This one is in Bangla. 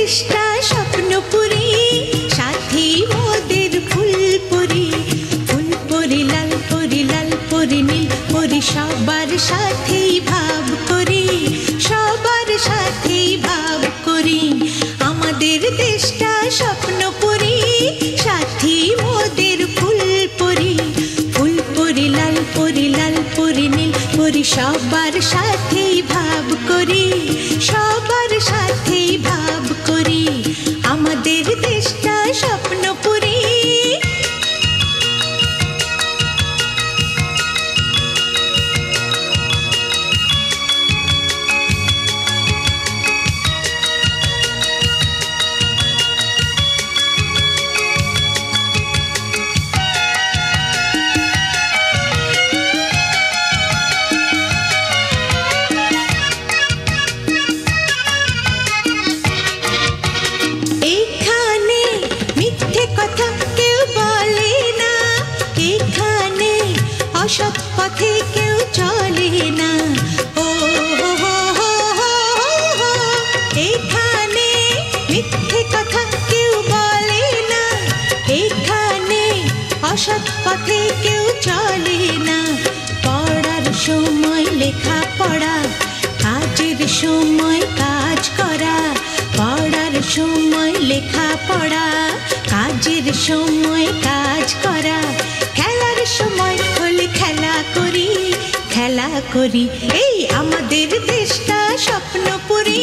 দেশটা স্বপ্নপুরী, সাথী মোদের ফুলপুরি। ফুলপুরি লাল পরি, লাল পরি নীল পরি, সবার সাথেই ভাব করি, সবার সাথেই ভাব করি। আমাদের দেশটা স্বপ্নপুরী, সাথী মোদের ফুলপুরি। ফুলপুরি লাল পরি, লাল পরি নীল পরি, সবার সাথেই ভাব করি, সবার সাথেই ভাব করি। আমাদের দেশটা স্বপ্নপুরী। অসৎ পথে কেউ চলে না। ও এখানে মিথ্যে কথা কেউ বলে না, এখানে অসৎ পথে কেউ চলে না। পড়ার সময় লেখা পড়া, কাজের সময় কাজ করা। পড়ার সময় লেখা পড়া, কাজের সময় কাজ করা। খেলার সময় হলে খেলা করি, খেলা করি। এই আমাদের দেশটা স্বপ্নপুরী।